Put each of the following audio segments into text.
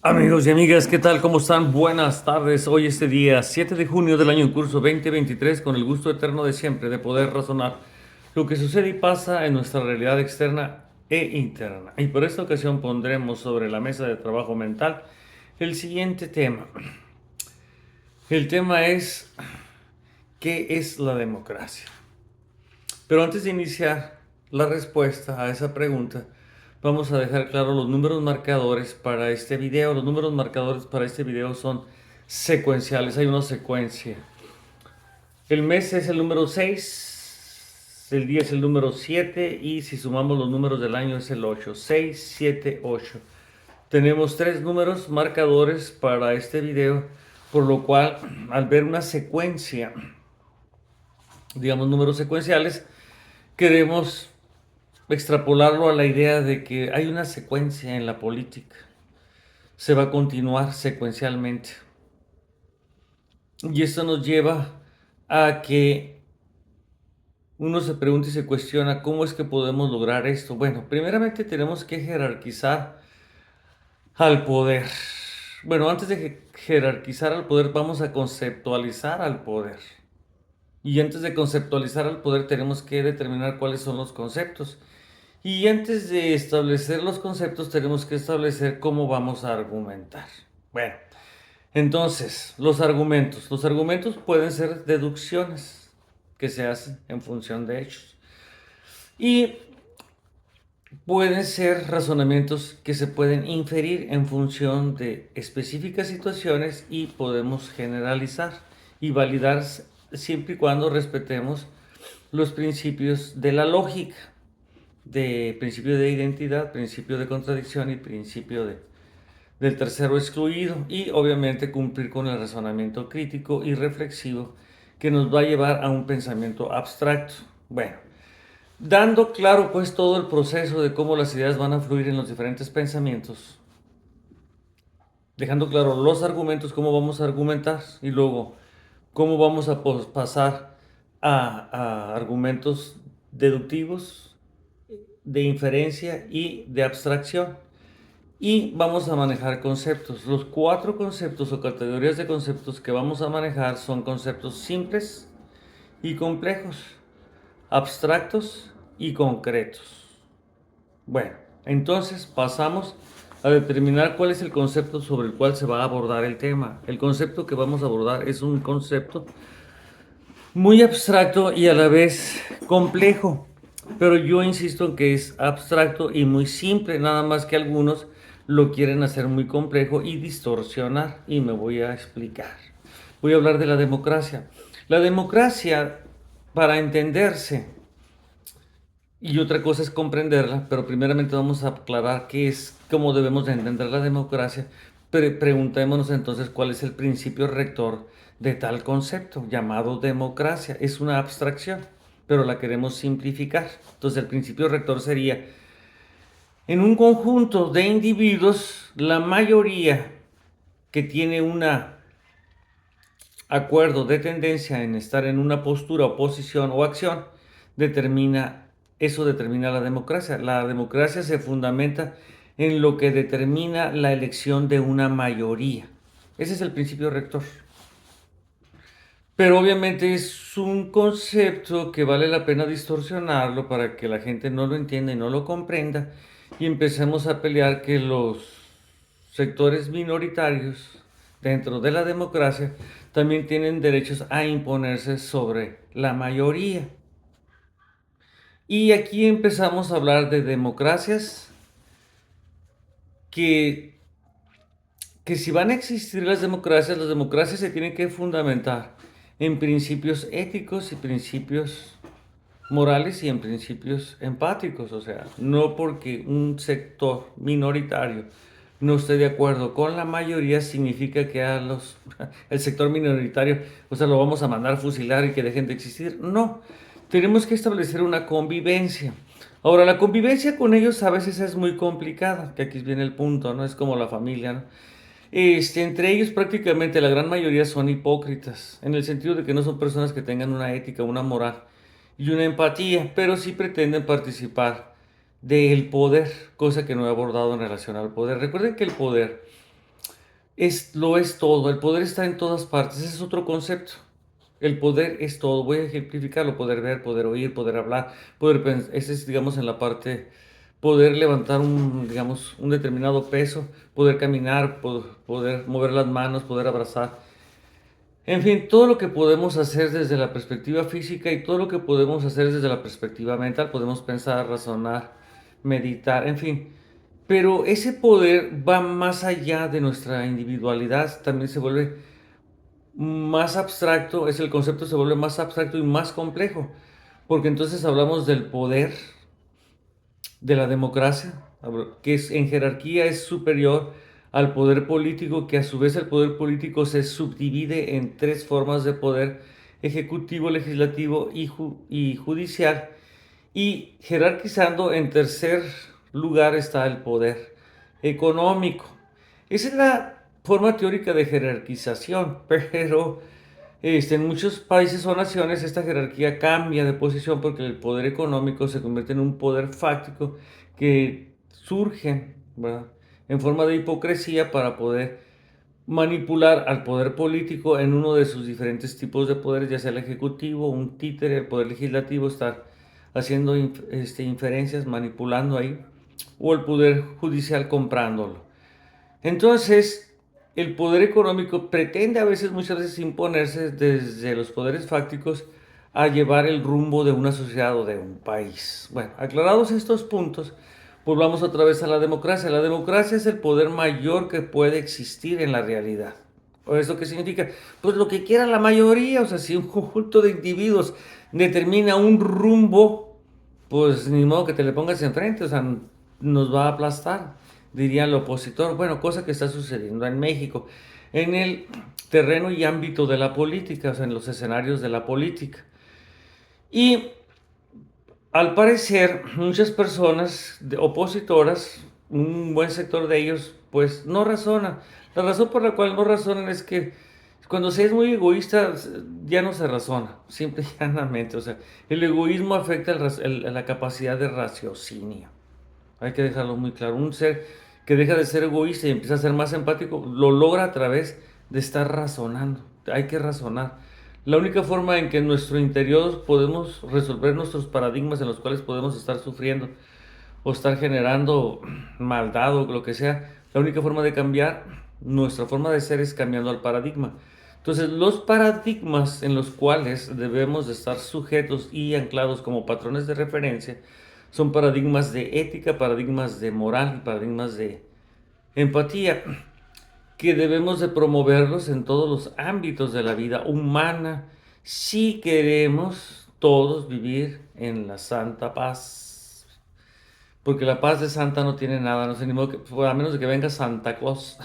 Amigos y amigas, ¿qué tal? ¿Cómo están? Buenas tardes. Hoy este día 7 de junio del año en curso 2023, con el gusto eterno de siempre de poder razonar lo que sucede y pasa en nuestra realidad externa e interna. Y por esta ocasión pondremos sobre la mesa de trabajo mental el siguiente tema. El tema es: ¿qué es la democracia? Pero antes de iniciar la respuesta a esa pregunta, vamos a dejar claro los números marcadores para este video. Los números marcadores para este video son secuenciales, hay una secuencia. El mes es el número 6, el día es el número 7 y si sumamos los números del año es el 8. 6, 7, 8. Tenemos tres números marcadores para este video, por lo cual al ver una secuencia, digamos números secuenciales, queremos extrapolarlo a la idea de que hay una secuencia en la política. Se va a continuar secuencialmente. Y esto nos lleva a que uno se pregunta y se cuestiona cómo es que podemos lograr esto. Bueno, primeramente tenemos que jerarquizar al poder. Bueno, antes de jerarquizar al poder, vamos a conceptualizar al poder. Y antes de conceptualizar al poder, tenemos que determinar cuáles son los conceptos. Y antes de establecer los conceptos, tenemos que establecer cómo vamos a argumentar. Bueno, entonces, los argumentos. Los argumentos pueden ser deducciones que se hacen en función de hechos. Y pueden ser razonamientos que se pueden inferir en función de específicas situaciones y podemos generalizar y validar siempre y cuando respetemos los principios de la lógica, de principio de identidad, principio de contradicción y principio del tercero excluido, y obviamente cumplir con el razonamiento crítico y reflexivo que nos va a llevar a un pensamiento abstracto. Bueno, dando claro pues todo el proceso de cómo las ideas van a fluir en los diferentes pensamientos, dejando claro los argumentos, cómo vamos a argumentar y luego cómo vamos a pasar a argumentos deductivos, de inferencia y de abstracción. Y vamos a manejar conceptos. Los cuatro conceptos o categorías de conceptos que vamos a manejar son conceptos simples y complejos, abstractos y concretos. Bueno, entonces pasamos a determinar cuál es el concepto sobre el cual se va a abordar el tema. El concepto que vamos a abordar es un concepto muy abstracto y a la vez complejo, pero yo insisto en que es abstracto y muy simple, nada más que algunos lo quieren hacer muy complejo y distorsionar, y me voy a explicar. Voy a hablar de la democracia. La democracia, para entenderse, y otra cosa es comprenderla, pero primeramente vamos a aclarar qué es, cómo debemos de entender la democracia. Preguntémonos entonces cuál es el principio rector de tal concepto llamado democracia. Es una abstracción, pero la queremos simplificar. Entonces el principio rector sería: en un conjunto de individuos, la mayoría que tiene un acuerdo de tendencia en estar en una postura, oposición o acción, determina la democracia. La democracia se fundamenta en lo que determina la elección de una mayoría. Ese es el principio rector. Pero obviamente es un concepto que vale la pena distorsionarlo para que la gente no lo entienda y no lo comprenda, y empecemos a pelear que los sectores minoritarios dentro de la democracia también tienen derechos a imponerse sobre la mayoría. Y aquí empezamos a hablar de democracias que, que si van a existir las democracias se tienen que fundamentar en principios éticos y principios morales y en principios empáticos. O sea, no porque un sector minoritario no esté de acuerdo con la mayoría significa que el sector minoritario, o sea, lo vamos a mandar a fusilar y que dejen de existir. No, tenemos que establecer una convivencia. Ahora, la convivencia con ellos a veces es muy complicada, que aquí viene el punto, ¿no? Es como la familia, ¿no? Entre ellos prácticamente la gran mayoría son hipócritas, en el sentido de que no son personas que tengan una ética, una moral y una empatía, pero sí pretenden participar del poder, cosa que no he abordado en relación al poder. Recuerden que el poder lo es todo, el poder está en todas partes, ese es otro concepto. El poder es todo, voy a ejemplificarlo, poder ver, poder oír, poder hablar, poder pensar, ese es, digamos, en la parte, poder levantar un, digamos, un determinado peso, poder caminar, poder mover las manos, poder abrazar. En fin, todo lo que podemos hacer desde la perspectiva física y todo lo que podemos hacer desde la perspectiva mental, podemos pensar, razonar, meditar, en fin. Pero ese poder va más allá de nuestra individualidad, también se vuelve más abstracto, es el concepto se vuelve más abstracto y más complejo, porque entonces hablamos del poder de la democracia, que es, en jerarquía es superior al poder político, que a su vez el poder político se subdivide en tres formas de poder: ejecutivo, legislativo y judicial. Y jerarquizando, en tercer lugar está el poder económico. Esa es la forma teórica de jerarquización, pero en muchos países o naciones esta jerarquía cambia de posición porque el poder económico se convierte en un poder fáctico que surge, ¿verdad?, en forma de hipocresía para poder manipular al poder político en uno de sus diferentes tipos de poderes, ya sea el ejecutivo, un títere, el poder legislativo, estar haciendo inferencias, manipulando ahí, o el poder judicial comprándolo. Entonces, el poder económico pretende a veces, muchas veces, imponerse desde los poderes fácticos a llevar el rumbo de una sociedad o de un país. Bueno, aclarados estos puntos, volvamos otra vez a la democracia. La democracia es el poder mayor que puede existir en la realidad. ¿Eso qué significa? Pues lo que quiera la mayoría, o sea, si un conjunto de individuos determina un rumbo, pues ni modo que te le pongas enfrente, o sea, nos va a aplastar, diría el opositor. Bueno, cosa que está sucediendo en México, en el terreno y ámbito de la política, o sea, en los escenarios de la política. Y al parecer, muchas personas opositoras, un buen sector de ellos, pues no razona. La razón por la cual no razonan es que cuando se es muy egoísta, ya no se razona, simple y llanamente. O sea, el egoísmo afecta la capacidad de raciocinio. Hay que dejarlo muy claro. Un ser que deja de ser egoísta y empieza a ser más empático, lo logra a través de estar razonando. Hay que razonar. La única forma en que en nuestro interior podemos resolver nuestros paradigmas en los cuales podemos estar sufriendo o estar generando maldad o lo que sea, la única forma de cambiar nuestra forma de ser es cambiando al paradigma. Entonces, los paradigmas en los cuales debemos de estar sujetos y anclados como patrones de referencia son paradigmas de ética, paradigmas de moral y paradigmas de empatía, que debemos de promoverlos en todos los ámbitos de la vida humana si queremos todos vivir en la santa paz. Porque la paz de Santa no tiene nada, no sé, ni modo que, pues, a menos de que venga Santa Claus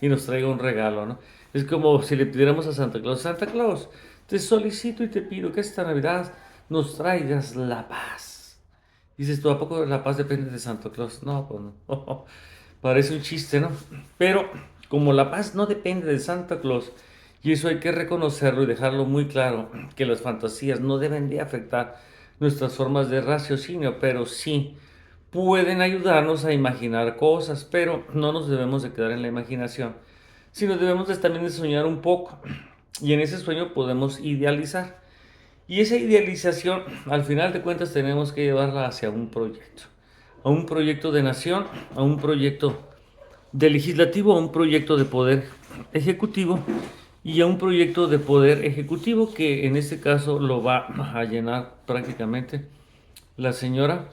y nos traiga un regalo, ¿no? Es como si le pidiéramos a Santa Claus, te solicito y te pido que esta Navidad nos traigas la paz. Dices tú, ¿a poco la paz depende de Santa Claus? No, pues no. Parece un chiste, ¿no? Pero como la paz no depende de Santa Claus, y eso hay que reconocerlo y dejarlo muy claro, que las fantasías no deben de afectar nuestras formas de raciocinio, pero sí pueden ayudarnos a imaginar cosas, pero no nos debemos de quedar en la imaginación, sino debemos también de soñar un poco, y en ese sueño podemos idealizar. Y esa idealización, al final de cuentas, tenemos que llevarla hacia un proyecto, a un proyecto de nación, a un proyecto de legislativo, a un proyecto de poder ejecutivo y a un proyecto de poder ejecutivo que en este caso lo va a llenar prácticamente la señora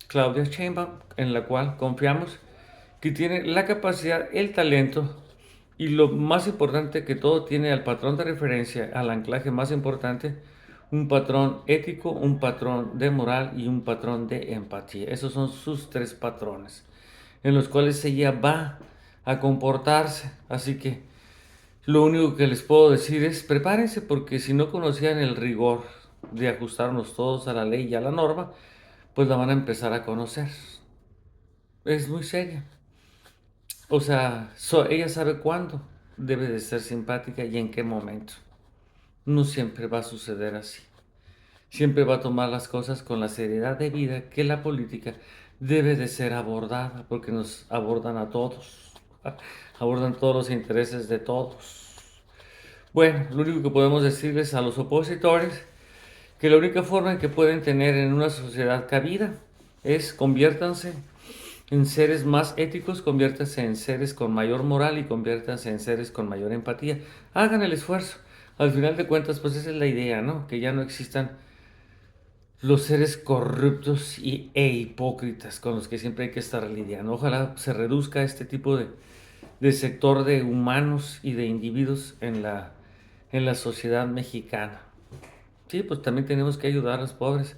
Claudia Sheinbaum, en la cual confiamos que tiene la capacidad, el talento y lo más importante que todo, tiene al patrón de referencia, al anclaje más importante, un patrón ético, un patrón de moral y un patrón de empatía. Esos son sus tres patrones en los cuales ella va a comportarse. Así que lo único que les puedo decir es prepárense, porque si no conocían el rigor de ajustarnos todos a la ley y a la norma, pues la van a empezar a conocer. Es muy seria. O sea, ella sabe cuándo debe de ser simpática y en qué momento. No siempre va a suceder así. Siempre va a tomar las cosas con la seriedad de vida que la política debe de ser abordada, porque nos abordan a todos. abordan todos los intereses de todos. Bueno, lo único que podemos decirles a los opositores que la única forma en que pueden tener en una sociedad cabida es conviértanse en seres más éticos, conviértanse en seres con mayor moral y conviértanse en seres con mayor empatía. Hagan el esfuerzo. Al final de cuentas, pues esa es la idea, ¿no? Que ya no existan los seres corruptos e hipócritas con los que siempre hay que estar lidiando. Ojalá se reduzca este tipo de sector de humanos y de individuos en la sociedad mexicana. Sí, pues también tenemos que ayudar a los pobres.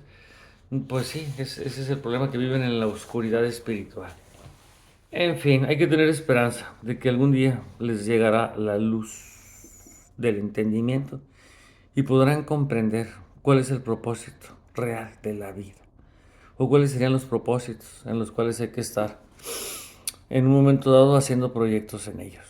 Pues sí, ese es el problema, que viven en la oscuridad espiritual. En fin, hay que tener esperanza de que algún día les llegará la luz del entendimiento y podrán comprender cuál es el propósito real de la vida o cuáles serían los propósitos en los cuales hay que estar en un momento dado haciendo proyectos en ellos.